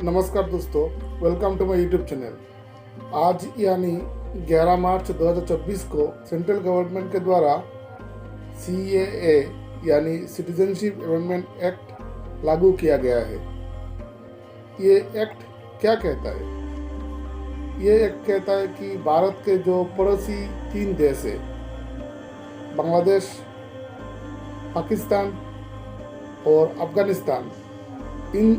नमस्कार दोस्तों, welcome to my YouTube channel. आज यानी 11 मार्च 2024 को सेंट्रल गवर्नमेंट के द्वारा CAA यानी सिटीजनशिप अमेंडमेंट एक्ट लागू किया गया है। ये एक्ट क्या कहता है? ये एक्ट कहता है कि भारत के जो पड़ोसी 3 देश है, बांग्लादेश, पाकिस्तान और अफगानिस्तान, इन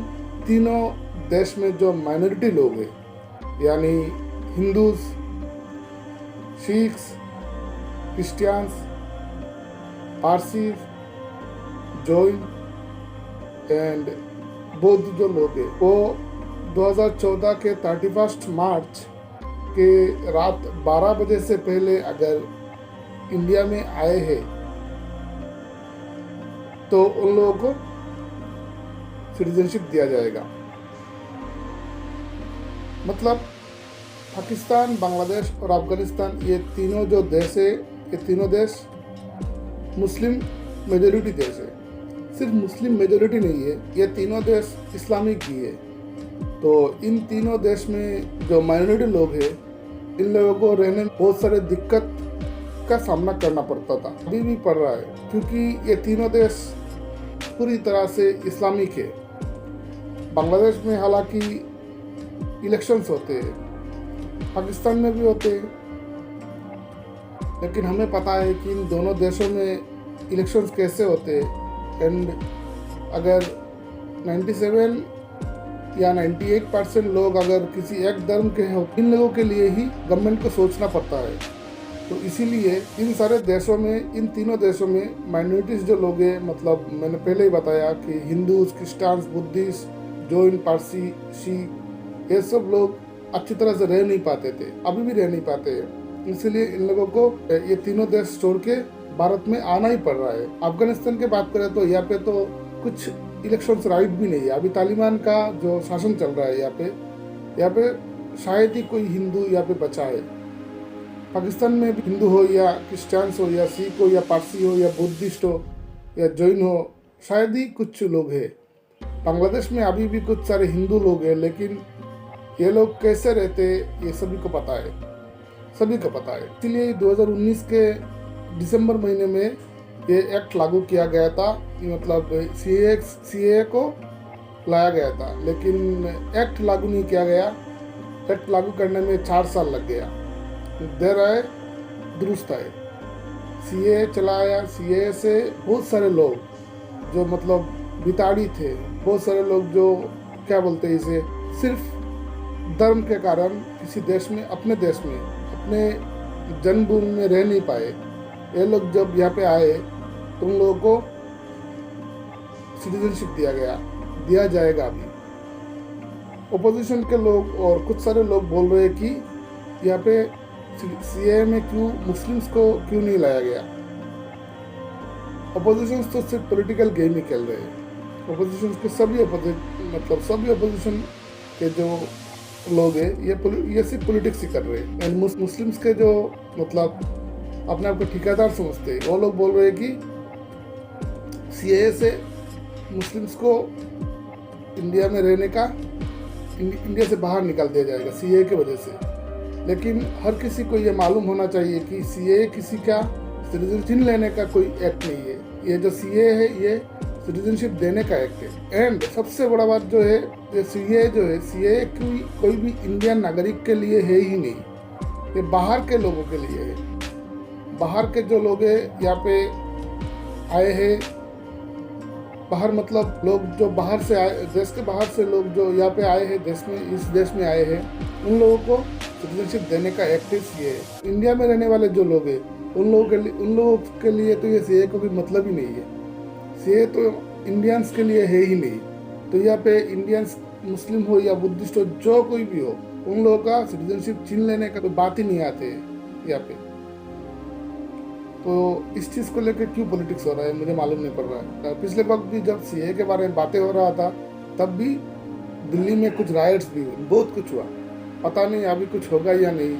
तीनों देश में जो माइनॉरिटी लोग हैं यानी Hindus, Sikhs, Christians, Parsi, Jain and बौद्ध जो लोग हैं, वो 2014 के 31 मार्च के रात 12 बजे से पहले अगर इंडिया में आए हैं तो उन लोगों को सिटीजनशिप दिया जाएगा। मतलब पाकिस्तान, बांग्लादेश और अफगानिस्तान, ये तीनों जो देश है, ये तीनों देश मुस्लिम मेजोरिटी देश है। सिर्फ मुस्लिम मेजोरिटी नहीं है, ये तीनों देश इस्लामिक भी है। तो इन तीनों देश में जो माइनॉरिटी लोग हैं, इन लोगों को रहने में बहुत सारे दिक्कत का सामना करना पड़ता था, अभी भी पड़ रहा है, क्योंकि ये तीनों देश पूरी तरह से इस्लामिक है। बांग्लादेश में हालांकि इलेक्शंस होते हैं, पाकिस्तान में भी होते हैं, लेकिन हमें पता है कि इन दोनों देशों में इलेक्शंस कैसे होते हैं। एंड अगर 97 या 98% लोग अगर किसी एक धर्म के हो, इन लोगों के लिए ही गवर्नमेंट को सोचना पड़ता है। तो इसीलिए इन सारे देशों में, इन तीनों देशों में माइनॉरिटीज़ जो लोग हैं, मतलब मैंने पहले ही बताया कि Hindus, Christians, Buddhist, Jain, Parsi, Sikh, ये सब लोग अच्छी तरह से रह नहीं पाते थे, अभी भी रह नहीं पाते हैं। इसलिए इन लोगों को ये तीनों देश छोड़ के भारत में आना ही पड़ रहा है। अफगानिस्तान की बात करें तो यहाँ पे तो कुछ इलेक्शंस राइट भी नहीं है, अभी तालिबान का जो शासन चल रहा है यहाँ पे शायद ही कोई हिंदू यहाँ पे बचा है। पाकिस्तान में भी हिंदू हो या क्रिश्चियंस हो या सिख हो या पारसी हो या बुद्धिस्ट हो या जैन हो, शायद ही कुछ लोग हैं। बांग्लादेश में अभी भी कुछ सारे हिंदू लोग हैं, लेकिन ये लोग कैसे रहते ये सभी को पता है, सभी को पता है। इसलिए 2019 के दिसंबर महीने में ये एक्ट लागू किया गया था, मतलब CAA को लाया गया था, लेकिन एक्ट लागू नहीं किया गया। एक्ट लागू करने में 4 साल लग गया। देर आए दुरुस्त आए, CAA चलाया। CAA से बहुत सारे लोग जो मतलब बिताड़ी थे, बहुत सारे लोग जो क्या बोलते हैं इसे, सिर्फ धर्म के कारण किसी देश में, अपने देश में, अपने जन्मभूमि में रह नहीं पाए, ये लोग जब यहाँ पे आए तो उन लोगों को सिटीजनशिप दिया जाएगा। अभी ओपोजिशन के लोग और कुछ सारे लोग बोल रहे हैं कि यहाँ पे CAA में क्यों मुस्लिम्स को क्यों नहीं लाया गया। ओपोजिशन तो सिर्फ पॉलिटिकल गेम ही खेल रहे हैं। ओपोजिशन के सभी ओपोजिशन के जो लोग हैं, ये सिर्फ पॉलिटिक्स ही कर रहे हैं। एंड मुस्लिम्स के जो मतलब अपने आप को ठेकेदार समझते हैं, वो लोग बोल रहे हैं कि CAA से मुस्लिम्स को इंडिया में रहने का, इंडिया से बाहर निकाल दिया जाएगा CAA की वजह से। लेकिन हर किसी को ये मालूम होना चाहिए कि CAA किसी का सिटीजनशिप लेने का कोई एक्ट नहीं है। ये जो CAA है, ये सिटीजनशिप देने का एक्ट है। एंड सबसे बड़ा बात जो है, ये CAA कोई भी इंडियन नागरिक के लिए है ही नहीं, ये बाहर के लोगों के लिए है। बाहर के जो लोग हैं यहाँ पे आए हैं, बाहर मतलब लोग जो बाहर से आए, देश के बाहर से लोग जो यहाँ पे आए हैं, इस देश में आए हैं, उन लोगों को सिटीजनशिप देने का एक्ट है। इंडिया में रहने वाले जो लोग हैं, उन लोगों के लिए तो ये CAA को भी मतलब ही नहीं है। CAA तो इंडियंस के लिए है ही नहीं। तो यहाँ पे इंडियंस, मुस्लिम हो या बुद्धिस्ट हो, जो कोई भी हो, उन लोगों का सिटीजनशिप छीन लेने का कोई बात ही नहीं आते यहाँ पे। तो इस चीज़ को लेकर क्यों पॉलिटिक्स हो रहा है मुझे मालूम नहीं पड़ रहा है। पिछले वक्त भी जब CAA के बारे में बातें हो रहा था, तब भी दिल्ली में कुछ राइट्स भी हुए, बहुत कुछ हुआ। पता नहीं अभी कुछ होगा या नहीं।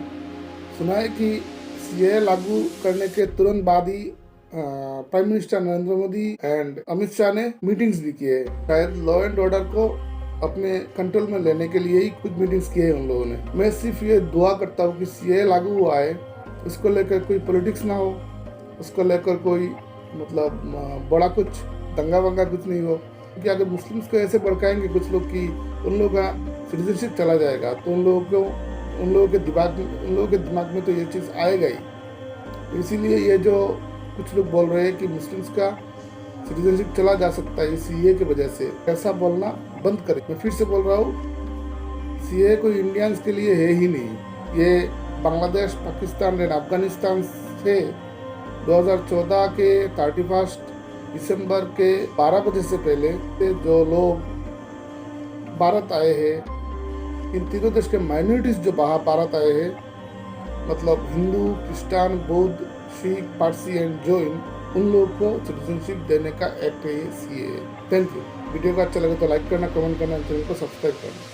सुना है कि CAA लागू करने के तुरंत बाद ही prime minister Narendra Modi and Amit Shah ने मीटिंग्स भी किए। शायद लॉ एंड ऑर्डर को अपने कंट्रोल में लेने के लिए ही कुछ मीटिंग्स किए उन लोगों ने। मैं सिर्फ ये दुआ करता हूँ कि सीए लागू हुआ है, उसको लेकर कोई पॉलिटिक्स ना हो, उसको लेकर कोई मतलब बड़ा कुछ दंगा वंगा कुछ नहीं हो, क्योंकि अगर मुस्लिम्स को ऐसे भड़काएंगे कुछ लोग कि उन लोगों का सिटीजनशिप चला जाएगा, तो उन लोगों के दिमाग में तो ये चीज़ आएगा ही। तो इसीलिए ये जो कुछ लोग बोल रहे हैं कि मुस्लिम्स का सिटीजनशिप चला जा सकता है सीए की वजह से, ऐसा बोलना बंद करें। मैं फिर से बोल रहा हूँ, सीए कोई इंडियंस के लिए है ही नहीं। ये बांग्लादेश, पाकिस्तान एंड अफगानिस्तान से 2014 के 31 दिसंबर के 12 बजे से पहले जो लोग भारत आए हैं, इन तीनों देश के माइनॉरिटीज जो भारत आए हैं, मतलब हिंदू, क्रिश्चियन, बौद्ध, सिख, पारसी एंड जैन, उन लोगों को सिटीजनशिप देने का एक्ट है ये सीए। Thank you. वीडियो का अच्छा लगे तो लाइक करना, कमेंट करना, चैनल को सब्सक्राइब करना।